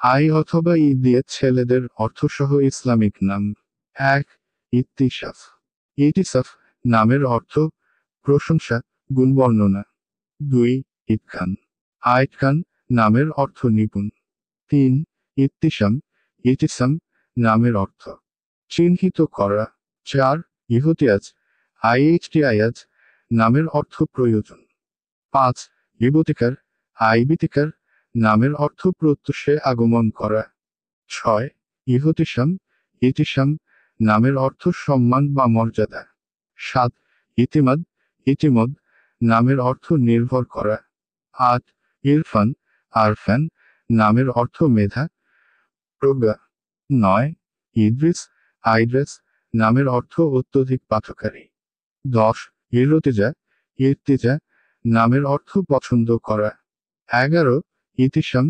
I অথবা ই দিয়ে ছেলেদের অর্থসহ ইসলামিক নাম। ১. ইত্তিসাফ। ইতিসাফ নামের অর্থ প্রশংসা, গুণ বর্ণনা। ২. ইতকান। আইতকান নামের অর্থ নিপুণ। ৩. ইত্তিসাম। ইতিসাম নামের অর্থ চিহ্নিত করা। ৪. ইহতিয়াজ। আইএইচটিআইয়াজ নামের অর্থ প্রয়োজন। ৫. বিবতিকার। আইবিতিকার নামের অর্থ প্রত্যুষে আগমন করা। ৬. ইহতিসাম। ইতিসাম নামের অর্থ সম্মান বা মর্যাদা। ৭. ইতিমাদ। ইতিমদ নামের অর্থ নির্ভর করা। ৮. ইরফান। আরফান নামের অর্থ মেধা, প্রজ্ঞা। ৯. ইদ্রিস। আইড্রেস নামের অর্থ অত্যধিক পাঠকারী। ১০. ইরতিজা। ইর্তিজা নামের অর্থ পছন্দ করা। ১১. ইতিসাম।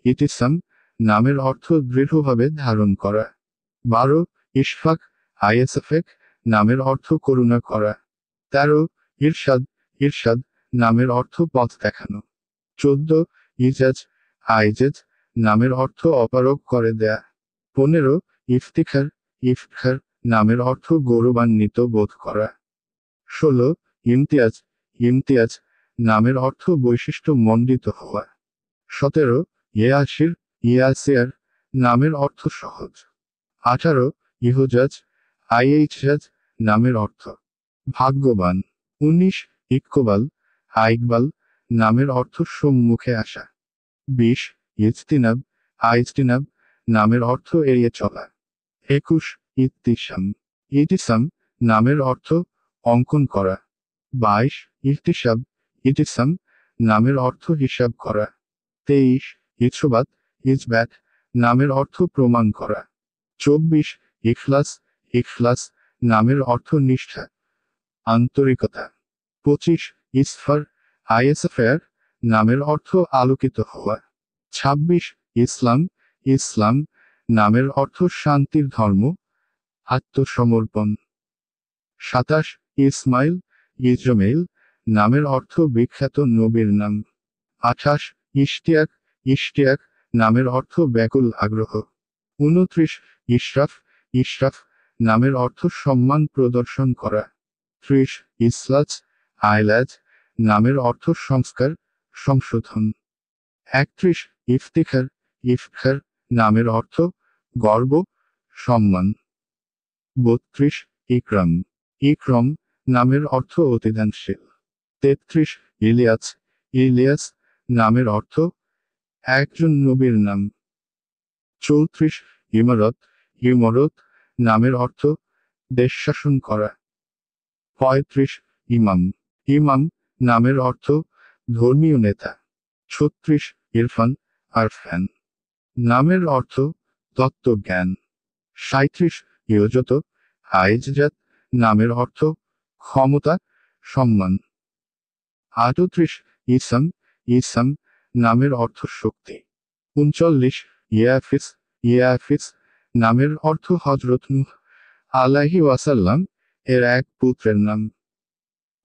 ইতিসাম নামের অর্থ দৃঢ়ভাবে ধারণ করা। ১২. ইশফাক। আইএসএফেক নামের অর্থ করুণা করা। ১৩. ইরশাদ। ইরশাদ নামের অর্থ পথ দেখানো। ১৪. ইজাজ। আইজেজ নামের অর্থ অপারগ করে দেয়া। ১৫. ইফতিখার। ইফতিখার নামের অর্থ গৌরবান্বিত বোধ করা। ১৬. ইমতিয়াজ। ইমতিয়াজ নামের অর্থ বৈশিষ্ট্য মণ্ডিত হওয়া। ১৭. ইয়াসির। ইয়াসিয়ার নামের অর্থ সহজ। ১৮. ইহজাজ। আইএইচজাজ নামের অর্থ ভাগ্যবান। ১৯. ইকবাল। আইকবাল নামের অর্থ সম্মুখে আসা। ২০. ইজতিনাব। আইজতিনাব নামের অর্থ এড়িয়ে চলা। ২১. ইত্তিসাম। ইতিসাম নামের অর্থ অঙ্কন করা। ২২. ইহতিসাব। ইতিসাম নামের অর্থ হিসাব করা। ২৩. ইছবাত। ইজবাত নামের অর্থ প্রমাণ করা। ২৪. ইখলাস। ইখলাস নামের অর্থ নিষ্ঠা, আন্তরিকতা। ২৫. ইসফার। আইএসএফেয়ার নামের অর্থ আলোকিত হওয়া। ২৬. ইসলাম। ইসলাম নামের অর্থ শান্তির ধর্ম, আত্মসমর্পণ। ২৭. ইসমাইল। ইজমেইল নামের অর্থ বিখ্যাত নবীর নাম। ২৮. ইশতিয়াক। ইশতিয়াক নামের অর্থ ব্যাকুল আগ্রহ। ২৯. ইশরাফ। ইশরাফ নামের অর্থ সম্মান প্রদর্শন করা। ৩০. ইসলাজ। আইলাজ নামের অর্থ সংস্কার, সংশোধন। ৩১. ইফতিখার। ইফতিখার নামের অর্থ গর্ব, সম্মান। ৩২. ইকরাম। ইকরম নামের অর্থ অতিদানশীল। ৩৩. ইলিয়াস। ইলিয়াস নামের অর্থ একজন নবীর নাম। ৩৪. ইমারত। ইমরত নামের অর্থ দেশ শাসন করা। ৩৫. ইমাম। ইমাম নামের অর্থ ধর্মীয় নেতা। ৩৬. ইরফান। আরফান নামের অর্থ তত্ত্বজ্ঞান। ৩৭. ইয়জত। আইজজাত নামের অর্থ ক্ষমতা, সম্মান। ৩৮. ইসাম। ইসাম নামের অর্থ শক্তি। ৩৯. ইয়াফিস। ইয়াফিস নামের অর্থ হযরত নূহ আলাইহি ওয়াসাল্লাম এর এক পুত্রের নাম।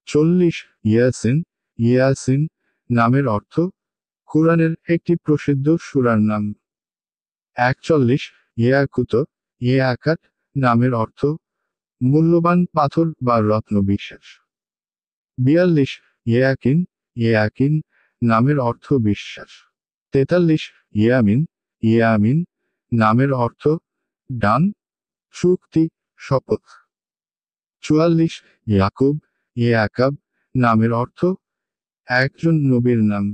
৪০. ইয়াসিন। ইয়াসিন নামের অর্থ কুরআনের একটি প্রসিদ্ধ সূরার নাম। ৪১. ইয়াকুত। ইয়াকাত নামের অর্থ মূল্যবান পাথর বা রত্ন বিশেষ। ৪২. ইয়াকিন। ইয়াকিন নামের অর্থ বিশ্বাস। ৪৩. ইয়ামিন। ইয়ামিন নামের অর্থ ডান, চুক্তি, শপথ। ৪৪. ইয়াকুব। ইয়াকাব নামের অর্থ একজন নবীর নাম।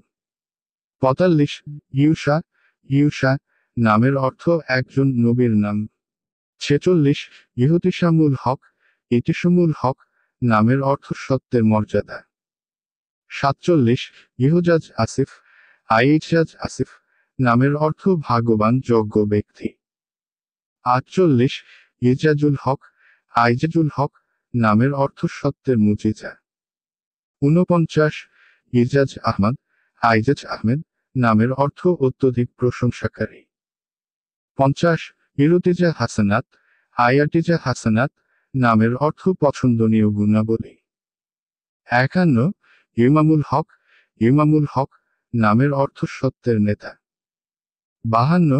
৪৫. ইউশা। ইউশা নামের অর্থ একজন নবীর নাম। ৪৬. ইহতিসামুল হক। ইতিসামুল হক নামের অর্থ সত্যের মর্যাদা। ৪৭. ইহজাজ আসিফ। আইজাজ আসিফ নামের অর্থ ভাগ্যবান যোগ্য ব্যক্তি। ৪৮. ইজাজুল হক। আইজাজুল হক নামের অর্থ সত্যের মুজিজা। ৪৯. ইজাজ আহমদ। আইজাজ আহমেদ নামের অর্থ অত্যধিক প্রশংসাকারী। ৫০. ইরতিজা হাসানাত। আয়াতিজা হাসানাত নামের অর্থ পছন্দনীয় গুণাবলী। ৫১. ইমামুল হক। ইমামুল হক নামের অর্থ সত্যের নেতা। ৫২.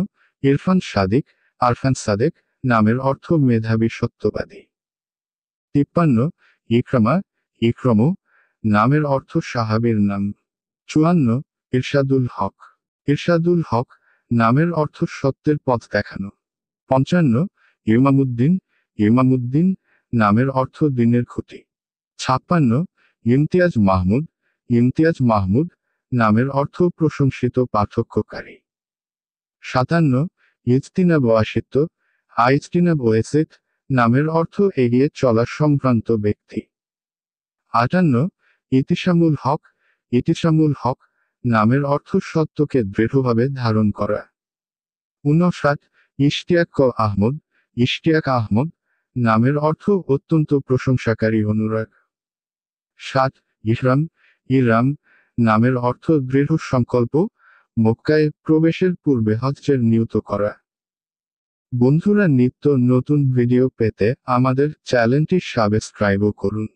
ইরফান সাদিক, আরফান সাদেক নামের অর্থ মেধাবী সত্যবাদী। 53 ইকরামা, ইক্রমু নামের অর্থ সাহাবীর নাম। 54 ইরশাদুল হক, ইরশাদুল হক নামের অর্থ সত্যের পথ দেখানো। 55 ইমামুদ্দিন, ইমামুদ্দিন নামের অর্থ দিনের খুঁটি। 56 ইমতিয়াজ মাহমুদ, ইমতিয়াজ মাহমুদ নামের অর্থ প্রশংসিত পার্থক্যকারী। 57 ইজতিনাব ওয়াসিত্ব, আইজতিনাব ওয়েসিত নামের অর্থ এগিয়ে চলা সম্ভ্রান্ত ব্যক্তি। 58 ইতিসামুল হক, ইতিসামুল হক নামের অর্থ সত্যকে দৃঢ়ভাবে ধারণ করা। 59 ইশতিয়াক আহমদ, ইশতিয়াক আহমদ নামের অর্থ অত্যন্ত প্রশংসাকারী অনুরাগ। 60 ইহরাম, ইরাম নামের অর্থ দৃঢ় সংকল্প, মক্কায় প্রবেশের পূর্বে হজ্জের নিয়ত করা। বন্ধুরা, নিত্য নতুন ভিডিও পেতে আমাদের চ্যানেলটি সাবস্ক্রাইব করুন।